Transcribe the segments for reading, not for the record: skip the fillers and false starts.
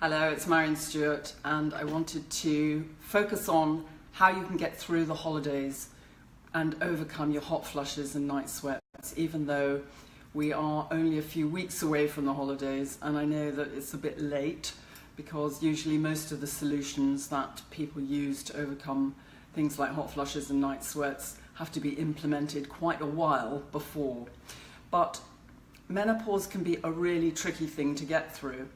Hello, it's Maryon Stewart, and I wanted to focus on how you can get through the holidays and overcome your hot flushes and night sweats, even though we are only a few weeks away from the holidays. And I know that it's a bit late because usually most of the solutions that people use to overcome things like hot flushes and night sweats have to be implemented quite a while before. But menopause can be a really tricky thing to get through.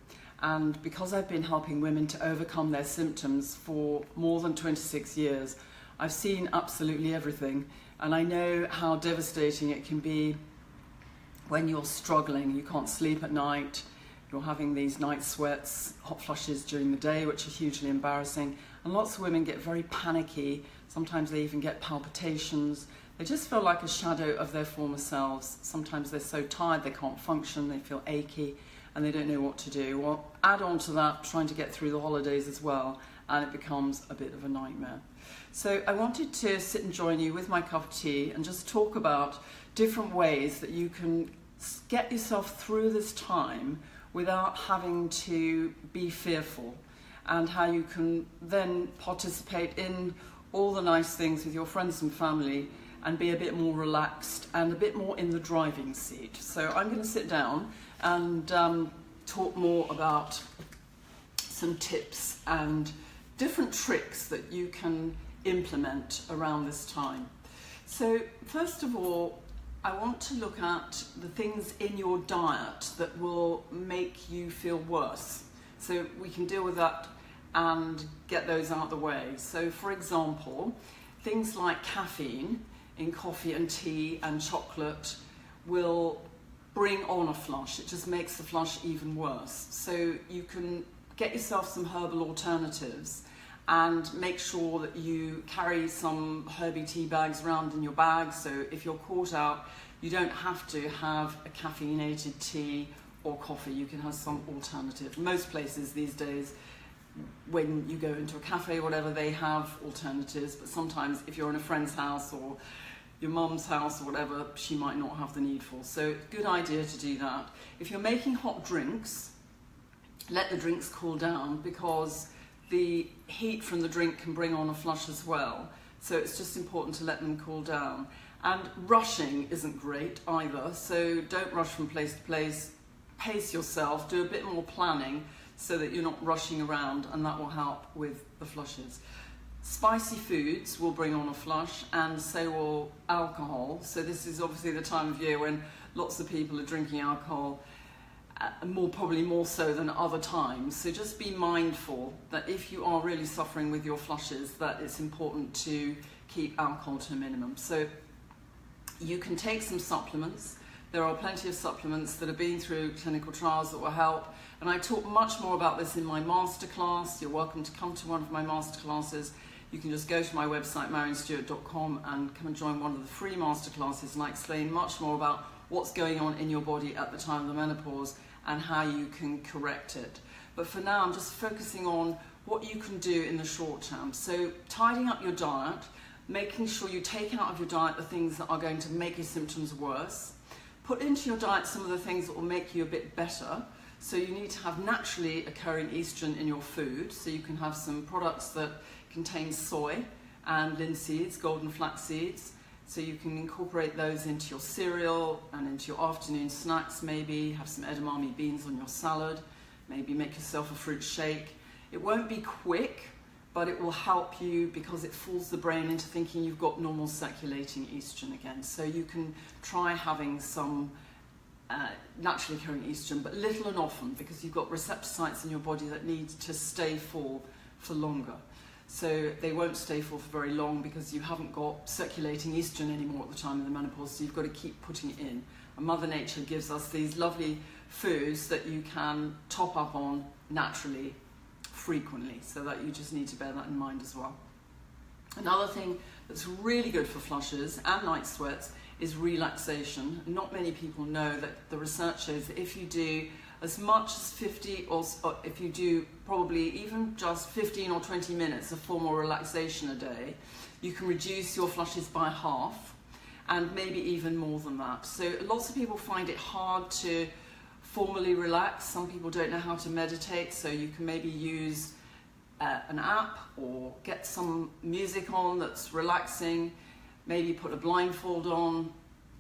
And because I've been helping women to overcome their symptoms for more than 26 years, I've seen absolutely everything. And I know how devastating it can be when you're struggling. You can't sleep at night, you're having these night sweats, hot flushes during the day, which are hugely embarrassing. And lots of women get very panicky. Sometimes they even get palpitations. They just feel like a shadow of their former selves. Sometimes they're so tired they can't function, they feel achy, and they don't know what to do. Well, add on to that trying to get through the holidays as well, and it becomes a bit of a nightmare. So I wanted to sit and join you with my cup of tea and just talk about different ways that you can get yourself through this time without having to be fearful, and how you can then participate in all the nice things with your friends and family and be a bit more relaxed and a bit more in the driving seat. So I'm going to sit down and talk more about some tips and different tricks that you can implement around this time. So first of all, I want to look at the things in your diet that will make you feel worse. So we can deal with that and get those out of the way. So for example, things like caffeine in coffee and tea and chocolate will bring on a flush. It just makes the flush even worse. So you can get yourself some herbal alternatives and make sure that you carry some herby tea bags around in your bag, so if you're caught out, you don't have to have a caffeinated tea or coffee. You can have some alternative. Most places these days, when you go into a cafe or whatever, they have alternatives, but sometimes if you're in a friend's house or your mum's house or whatever, she might not have the needful. So good idea to do that. If you're making hot drinks, let the drinks cool down, because the heat from the drink can bring on a flush as well. So it's just important to let them cool down. And rushing isn't great either, so don't rush from place to place. Pace yourself, do a bit more planning so that you're not rushing around, and that will help with the flushes. Spicy foods will bring on a flush, and so will alcohol. So this is obviously the time of year when lots of people are drinking alcohol, probably more so than other times. So just be mindful that if you are really suffering with your flushes, that it's important to keep alcohol to a minimum. So you can take some supplements. There are plenty of supplements that have been through clinical trials that will help. And I talk much more about this in my masterclass. You're welcome to come to one of my masterclasses. You can just go to my website, Maryonstewart.com, and come and join one of the free masterclasses, and I explain much more about what's going on in your body at the time of the menopause and how you can correct it. But for now, I'm just focusing on what you can do in the short term. So tidying up your diet, making sure you take out of your diet the things that are going to make your symptoms worse. Put into your diet some of the things that will make you a bit better. So you need to have naturally occurring estrogen in your food. So you can have some products that contain soy and linseeds, golden flax seeds. So you can incorporate those into your cereal and into your afternoon snacks maybe. Have some edamame beans on your salad. Maybe make yourself a fruit shake. It won't be quick, but it will help you because it fools the brain into thinking you've got normal circulating estrogen again. So you can try having some naturally occurring estrogen, but little and often, because you've got receptor sites in your body that need to stay full for longer. So they won't stay full for very long because you haven't got circulating estrogen anymore at the time of the menopause, so you've got to keep putting it in. And Mother Nature gives us these lovely foods that you can top up on naturally, frequently, so that you just need to bear that in mind as well. Another thing that's really good for flushes and night sweats is relaxation. Not many people know that the research shows that if you do as much as 50 or if you do probably even just 15 or 20 minutes of formal relaxation a day, you can reduce your flushes by half, and maybe even more than that. So lots of people find it hard to formally relax. Some people don't know how to meditate, so you can maybe use an app or get some music on that's relaxing, maybe put a blindfold on,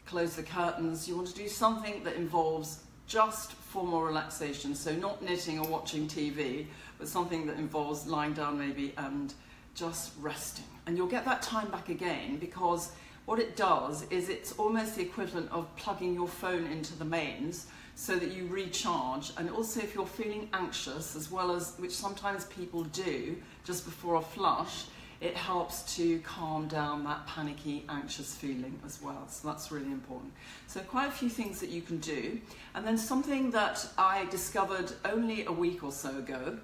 close the curtains. You want to do something that involves just formal relaxation, so not knitting or watching TV, but something that involves lying down maybe and just resting. And you'll get that time back again, because what it does is it's almost the equivalent of plugging your phone into the mains so that you recharge. And also, if you're feeling anxious, as well as, which sometimes people do just before a flush, it helps to calm down that panicky, anxious feeling as well. So that's really important. So quite a few things that you can do. And then something that I discovered only a week or so ago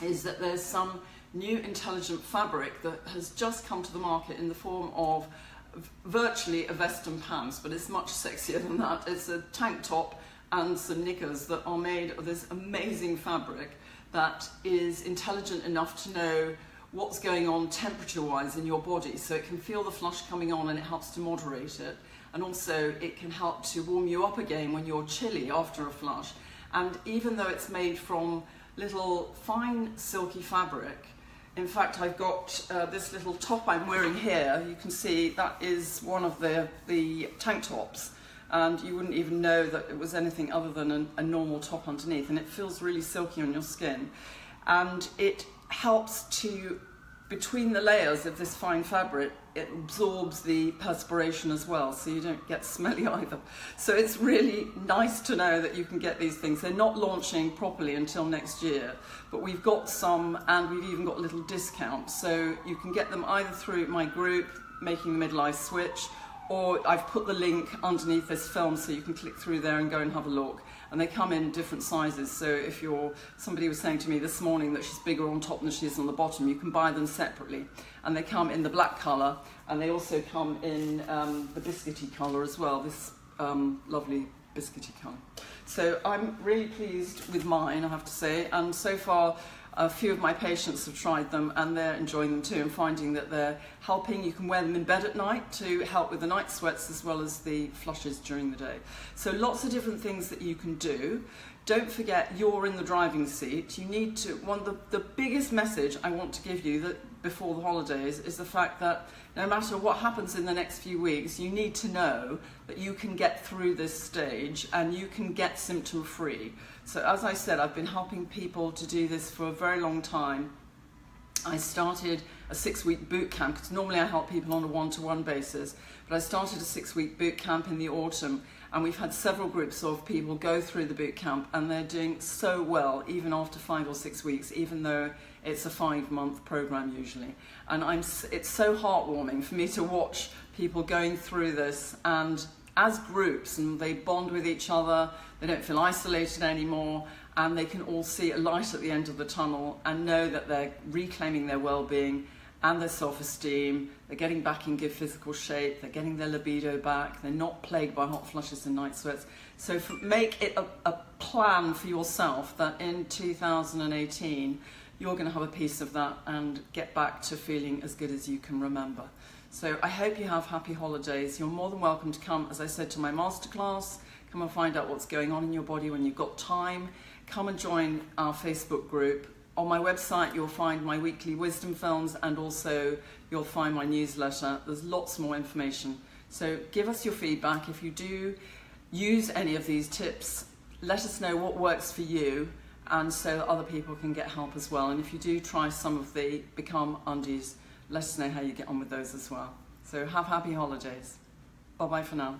is that there's some new intelligent fabric that has just come to the market in the form of virtually a vest and pants, but it's much sexier than that. It's a tank top and some knickers that are made of this amazing fabric that is intelligent enough to know what's going on temperature-wise in your body, so it can feel the flush coming on and it helps to moderate it, and also it can help to warm you up again when you're chilly after a flush. And even though it's made from little fine silky fabric, in fact I've got this little top I'm wearing here, you can see that is one of the tank tops, and you wouldn't even know that it was anything other than a normal top underneath, and it feels really silky on your skin, and it helps to, between the layers of this fine fabric, it absorbs the perspiration as well, so you don't get smelly either. So it's really nice to know that you can get these things. They're not launching properly until next year, but we've got some, and we've even got a little discount, so you can get them either through my group, Making the Midlife Switch, or I've put the link underneath this film so you can click through there and go and have a look. And they come in different sizes, so if somebody was saying to me this morning that she's bigger on top than she is on the bottom, you can buy them separately. And they come in the black colour, and they also come in the biscuity colour as well, this lovely biscuity colour. So I'm really pleased with mine, I have to say, and so far a few of my patients have tried them and they're enjoying them too, and finding that they're helping. You can wear them in bed at night to help with the night sweats as well as the flushes during the day. So lots of different things that you can do. Don't forget, you're in the driving seat. You need to, the biggest message I want to give you that before the holidays is the fact that no matter what happens in the next few weeks, you need to know that you can get through this stage and you can get symptom free. So as I said, I've been helping people to do this for a very long time. I started a 6-week boot camp, because normally I help people on a one-to-one basis, but I started a 6-week boot camp in the autumn, and we've had several groups of people go through the boot camp, and they're doing so well even after 5 or 6 weeks, even though it's a 5-month program usually. And it's so heartwarming for me to watch people going through this, and as groups, and they bond with each other, they don't feel isolated anymore, and they can all see a light at the end of the tunnel and know that they're reclaiming their well-being and their self-esteem, they're getting back in good physical shape, they're getting their libido back, they're not plagued by hot flushes and night sweats. So make it a plan for yourself that in 2018 you're going to have a piece of that and get back to feeling as good as you can remember. So I hope you have happy holidays. You're more than welcome to come, as I said, to my masterclass. Come and find out what's going on in your body when you've got time. Come and join our Facebook group. On my website you'll find my weekly wisdom films, and also you'll find my newsletter. There's lots more information. So give us your feedback. If you do use any of these tips, let us know what works for you, and so that other people can get help as well. And if you do try some of the Become undies, let us know how you get on with those as well. So have happy holidays. Bye-bye for now.